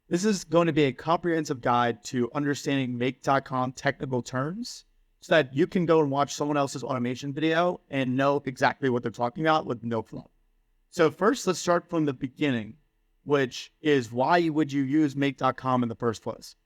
This is going to be a comprehensive guide to understanding make.com technical terms so that you can go and watch someone else's automation video and know exactly what they're talking about with no fluff. So first, let's start from the beginning, which is why would you use make.com in the first place?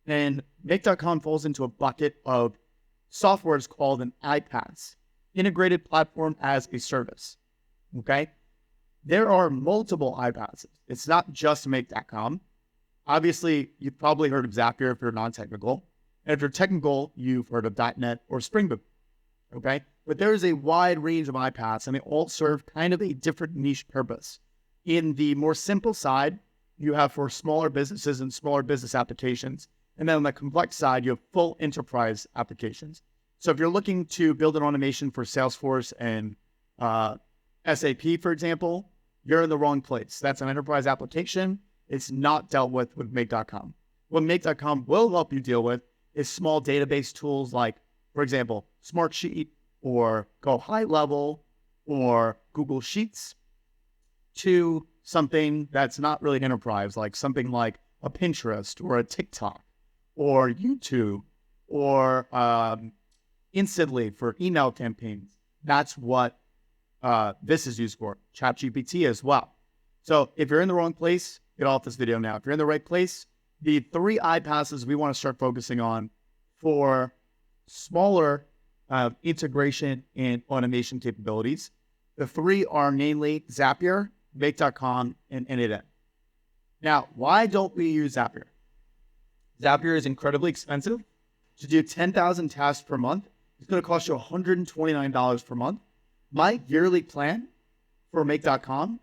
And make.com falls into a bucket of software called an IPaaS, Integrated Platform as a Service, okay? There are multiple IPaaSes. It's not just make.com. Obviously, you've probably heard of Zapier if you're non-technical. And if you're technical, you've heard of .NET or Spring Boot, okay? But there is a wide range of IPaaS, and they all serve kind of a different niche purpose. In the more simple side, you have for smaller businesses and smaller business applications. And then on the complex side, you have full enterprise applications. So if you're looking to build an automation for Salesforce and SAP, for example, you're in the wrong place. That's an enterprise application. It's not dealt with make.com. What make.com will help you deal with is small database tools like, for example, Smartsheet or Go High Level or Google Sheets, to something that's not really enterprise, like something like a Pinterest or a TikTok or YouTube or Instantly for email campaigns. That's what this is used for. ChatGPT as well. So if you're in the wrong place, get off this video now. If you're in the right place, the 3 IPaaSes we want to start focusing on for smaller integration and automation capabilities. The 3 are namely Zapier, make.com, and n8n. Now, why don't we use Zapier? Zapier is incredibly expensive. To do 10,000 tasks per month, it's going to cost you $129 per month. My yearly plan for make.com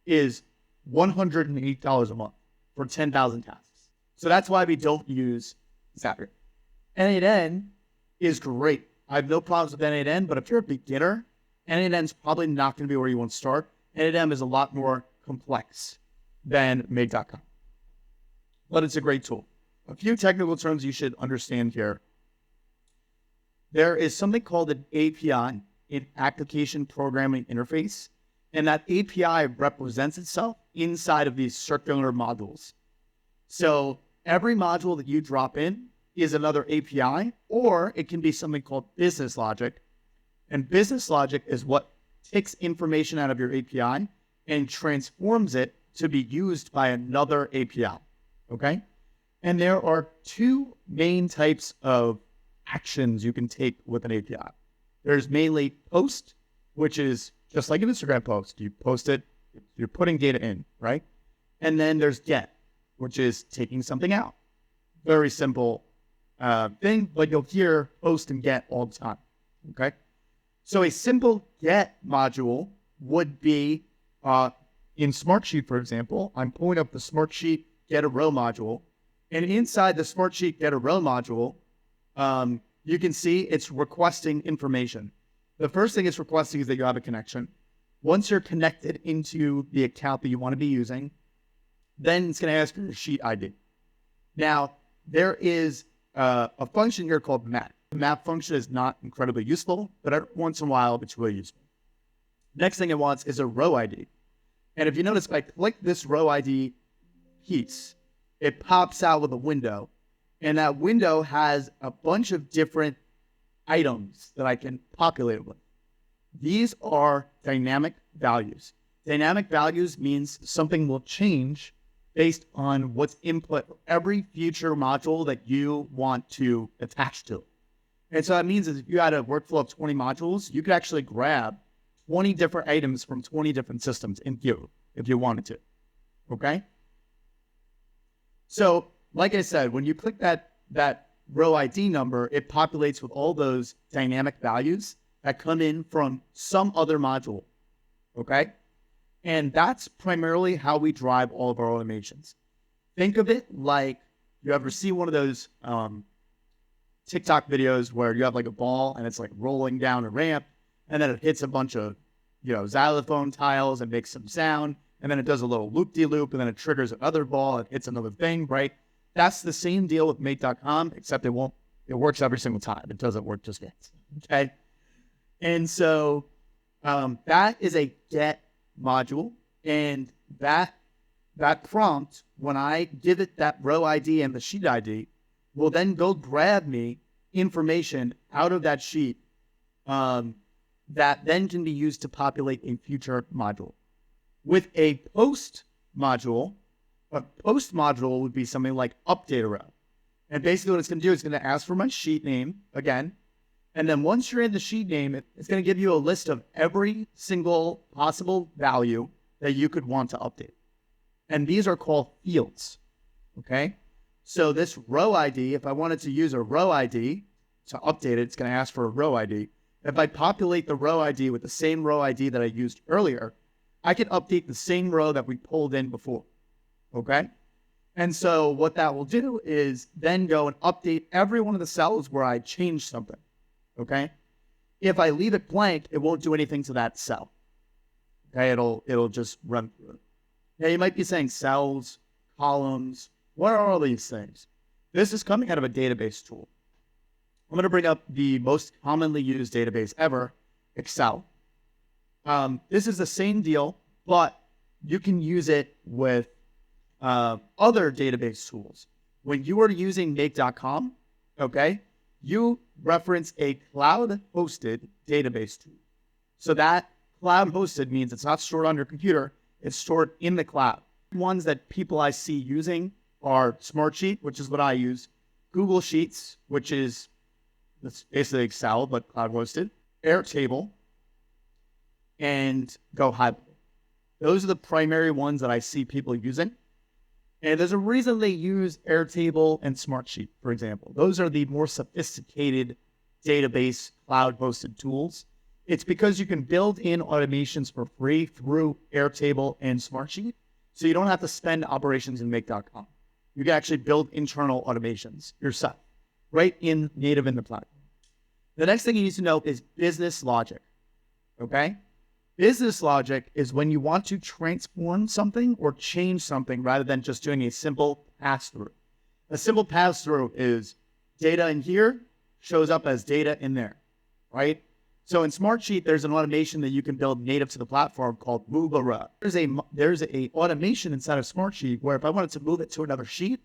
is $108 a month for 10,000 tasks. So that's why we don't use Zapier. N8n is great. I have no problems with N8n, but if you're a beginner, N8n is probably not going to be where you want to start. N8n is a lot more complex than make.com, but it's a great tool. A few technical terms you should understand here. There is something called an API, an application programming interface, and that API represents itself inside of these circular modules. So every module that you drop in is another API, or it can be something called business logic. And business logic is what takes information out of your API and transforms it to be used by another API, okay? And there are 2 main types of actions you can take with an API. There's mainly post, which is just like an Instagram post. You post it, you're putting data in, right? And then there's get, which is taking something out. Very simple thing, but you'll hear post and get all the time, okay? So a simple get module would be, in Smartsheet, for example, I'm pulling up the Smartsheet get a row module, and inside the Smartsheet get a row module, you can see it's requesting information. The first thing it's requesting is that you have a connection. Once you're connected into the account that you want to be using, then it's going to ask for your sheet ID. Now, there is a function here called map. The map function is not incredibly useful, but every once in a while, it's really useful. Next thing it wants is a row ID. And if you notice, if I click this row ID piece, it pops out with a window. And that window has a bunch of different items that I can populate with. These are dynamic values. Dynamic values means something will change based on what's input for every future module that you want to attach to. And so that means that if you had a workflow of 20 modules, you could actually grab 20 different items from 20 different systems in view if you wanted to, okay? So, like I said, when you click that row ID number, it populates with all those dynamic values that come in from some other module, okay? And that's primarily how we drive all of our automations. Think of it like, you ever see one of those TikTok videos where you have like a ball and it's like rolling down a ramp, and then it hits a bunch of, xylophone tiles and makes some sound, and then it does a little loop-de-loop, and then it triggers another ball and hits another thing, right? That's the same deal with make.com, except it works every single time. It doesn't work just once, okay? And so that is a get module, and that that prompt, when I give it that row ID and the sheet ID, will then go grab me information out of that sheet that then can be used to populate a future module. With a post module would be something like update row. And basically what it's going to do is going to ask for my sheet name again. And then once you're in the sheet name, it's going to give you a list of every single possible value that you could want to update. And these are called fields, okay? So this row ID, if I wanted to use a row ID to update it, it's going to ask for a row ID. If I populate the row ID with the same row ID that I used earlier, I can update the same row that we pulled in before, okay? And so what that will do is then go and update every one of the cells where I changed something, okay? If I leave it blank, it won't do anything to that cell, okay? It'll just run through it. Now you might be saying cells, columns, what are all these things? This is coming out of a database tool. I'm going to bring up the most commonly used database ever, Excel. This is the same deal, but you can use it with other database tools. When you are using make.com, okay, you reference a cloud-hosted database tool. So that cloud-hosted means it's not stored on your computer, it's stored in the cloud. Ones that people I see using are Smartsheet, which is what I use, Google Sheets, which is basically Excel, but cloud-hosted, Airtable, and GoHive. Those are the primary ones that I see people using. And there's a reason they use Airtable and Smartsheet, for example. Those are the more sophisticated database cloud-hosted tools. It's because you can build in automations for free through Airtable and Smartsheet, so you don't have to spend operations in make.com. You can actually build internal automations yourself, right native in the platform. The next thing you need to know is business logic, okay? Business logic is when you want to transform something or change something rather than just doing a simple pass-through. A simple pass-through is data in here shows up as data in there, right? So in Smartsheet, there's an automation that you can build native to the platform called move a row. There's a automation inside of Smartsheet where if I wanted to move it to another sheet,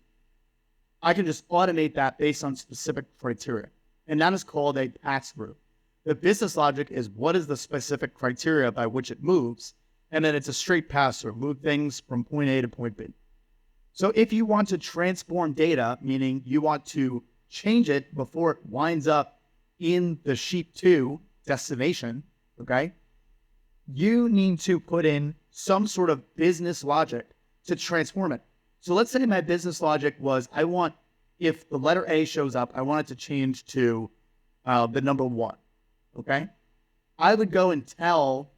I can just automate that based on specific criteria. And that is called a pass-through. The business logic is what is the specific criteria by which it moves, and then it's a straight pass-through, move things from point A to point B. So if you want to transform data, meaning you want to change it before it winds up in the sheet 2 destination, okay, you need to put in some sort of business logic to transform it. So let's say my business logic was, if the letter A shows up, I want it to change to the number 1, okay? I would go and tell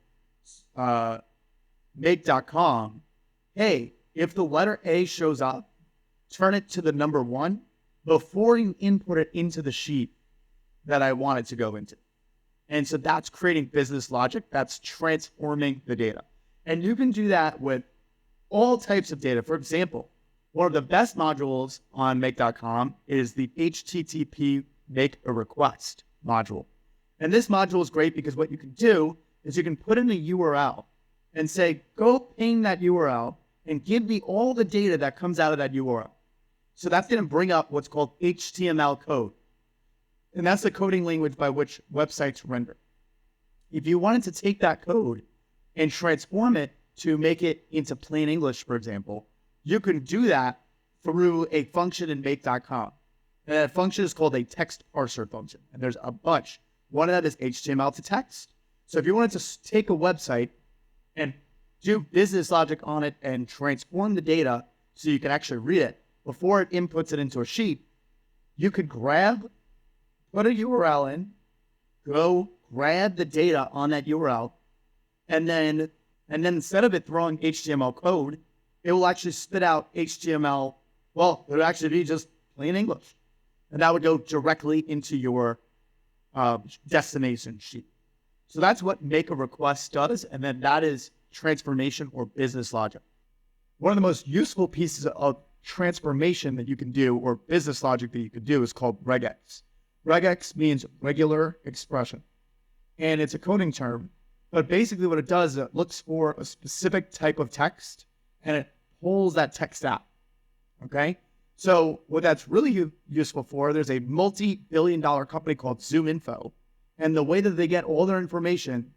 make.com, hey, if the letter A shows up, turn it to the number 1 before you input it into the sheet that I want it to go into. And so that's creating business logic. That's transforming the data. And you can do that with all types of data. For example, one of the best modules on make.com is the HTTP make a request module. And this module is great because what you can do is you can put in a URL and say, go ping that URL and give me all the data that comes out of that URL. So that's going to bring up what's called HTML code. And that's the coding language by which websites render. If you wanted to take that code and transform it to make it into plain English, for example, you can do that through a function in make.com. And that function is called a text parser function. And there's a bunch. One of that is HTML to text. So if you wanted to take a website and do business logic on it and transform the data so you can actually read it before it inputs it into a sheet, you could put a URL in, go grab the data on that URL, and then instead of it throwing HTML code, it will actually spit out HTML. Well, it would actually be just plain English. And that would go directly into your destination sheet. So that's what make a request does. And then that is transformation or business logic. One of the most useful pieces of transformation that you can do or business logic that you can do is called REGEX. REGEX means regular expression. And it's a coding term. But basically what it does is it looks for a specific type of text and it pulls that text out. Okay. So what that's really useful for, there's a multi-billion-dollar company called ZoomInfo. And the way that they get all their information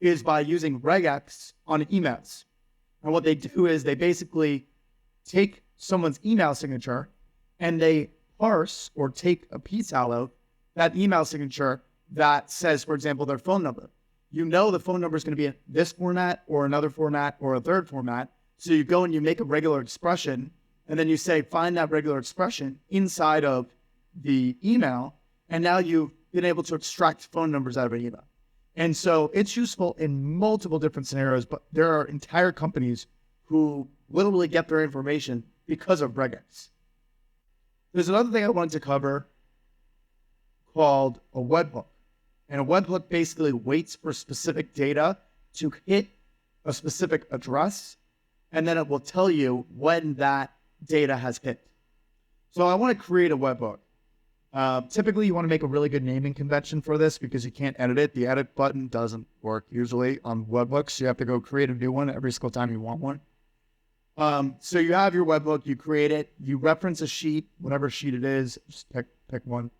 is by using regex on emails. And what they do is they basically take someone's email signature and they parse or take a piece out of that email signature that says, for example, their phone number. You know the phone number is going to be in this format or another format or a third format. So you go and you make a regular expression, and then you say, find that regular expression inside of the email. And now you've been able to extract phone numbers out of an email. And so it's useful in multiple different scenarios, but there are entire companies who literally get their information because of regex. There's another thing I wanted to cover called a webhook. And a webhook basically waits for specific data to hit a specific address, and then it will tell you when that data has hit. So I want to create a webhook. Typically, you want to make a really good naming convention for this because you can't edit it. The edit button doesn't work usually on webhooks. You have to go create a new one every single time you want one. So you have your webhook, you create it, you reference a sheet, whatever sheet it is, just pick one.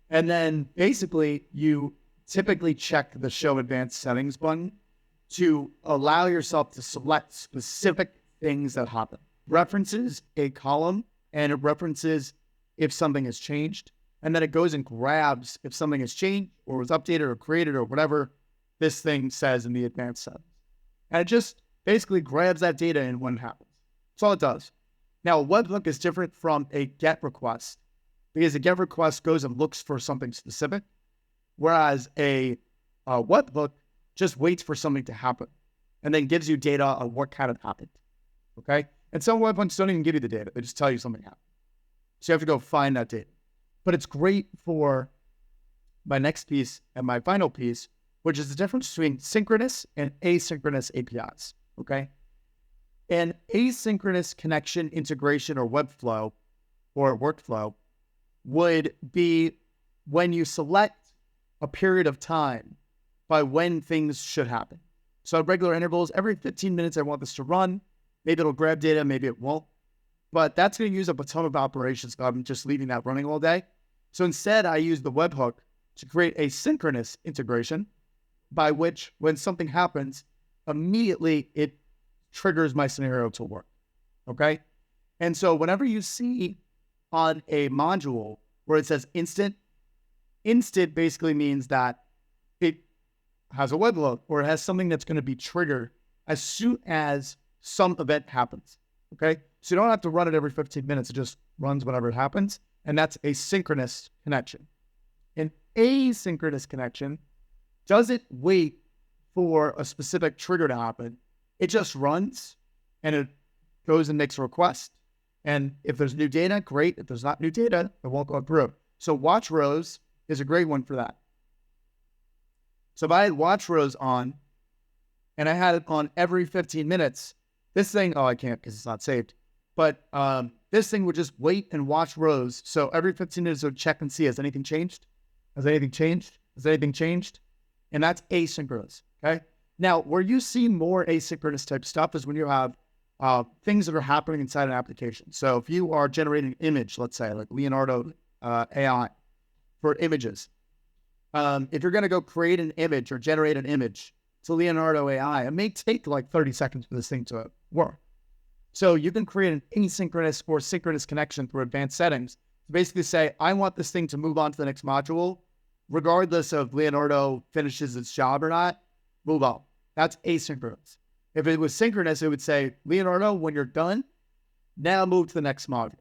And then basically you typically check the show advanced settings button to allow yourself to select specific things that happen. References a column and it references if something has changed. And then it goes and grabs if something has changed or was updated or created or whatever this thing says in the advanced settings. And it just basically grabs that data in when it happens. That's all it does. Now, a webhook is different from a GET request because a GET request goes and looks for something specific, whereas a webhook just waits for something to happen and then gives you data on what kind of happened. Okay? And some webhooks don't even give you the data. They just tell you something happened. So you have to go find that data. But it's great for my next piece and my final piece, which is the difference between synchronous and asynchronous APIs, okay? An asynchronous connection integration or webflow or workflow would be when you select a period of time by when things should happen. So at regular intervals, every 15 minutes I want this to run. Maybe it'll grab data, maybe it won't. But that's going to use up a ton of operations. I'm just leaving that running all day. So instead, I use the webhook to create a synchronous integration by which when something happens, immediately it triggers my scenario to work, okay? And so whenever you see on a module where it says instant basically means that it has a webhook or it has something that's going to be triggered as soon as some event happens, okay? So you don't have to run it every 15 minutes. It just runs whenever it happens. And that's a synchronous connection. An asynchronous connection doesn't wait for a specific trigger to happen. It just runs and it goes and makes a request. And if there's new data, great. If there's not new data, it won't go through. So watch rows is a great one for that. So if I had watch rows on and I had it on every 15 minutes, this thing, oh, I can't because it's not saved. But this thing would just wait and watch rows. So every 15 minutes, it would check and see, has anything changed? Has anything changed? Has anything changed? And that's asynchronous, okay? Now, where you see more asynchronous type stuff is when you have things that are happening inside an application. So if you are generating an image, let's say, like Leonardo AI for images, if you're going to go create an image or generate an image to Leonardo AI, it may take like 30 seconds for this thing to work. So you can create an asynchronous or synchronous connection through advanced settings to basically say, I want this thing to move on to the next module, regardless of Leonardo finishes its job or not, move on. That's asynchronous. If it was synchronous, it would say, Leonardo, when you're done, now move to the next module.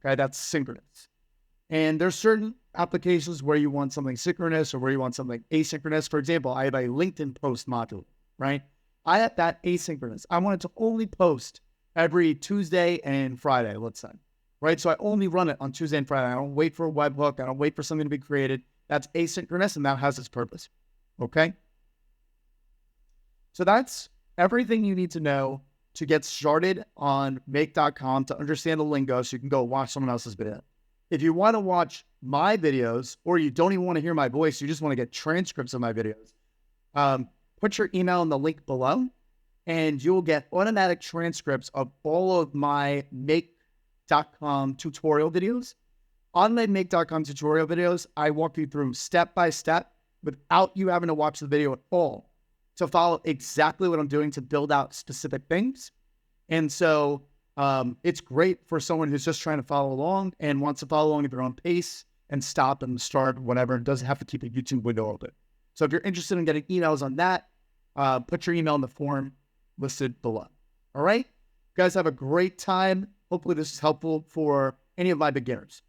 Okay, that's synchronous. And there's certain applications where you want something synchronous or where you want something asynchronous. For example, I have a LinkedIn post module, right? I have that asynchronous. I want it to only post every Tuesday and Friday, let's say, right? So I only run it on Tuesday and Friday. I don't wait for a webhook. I don't wait for something to be created. That's asynchronous, and that has its purpose, okay? So that's everything you need to know to get started on make.com to understand the lingo so you can go watch someone else's video. If you want to watch my videos or you don't even want to hear my voice, you just want to get transcripts of my videos, put your email in the link below and you'll get automatic transcripts of all of my make.com tutorial videos. On my make.com tutorial videos, I walk you through step by step without you having to watch the video at all to follow exactly what I'm doing to build out specific things. And so it's great for someone who's just trying to follow along and wants to follow along at their own pace and stop and start whatever, and doesn't have to keep a YouTube window open. So if you're interested in getting emails on that, put your email in the form listed below. All right? You guys have a great time. Hopefully this is helpful for any of my beginners.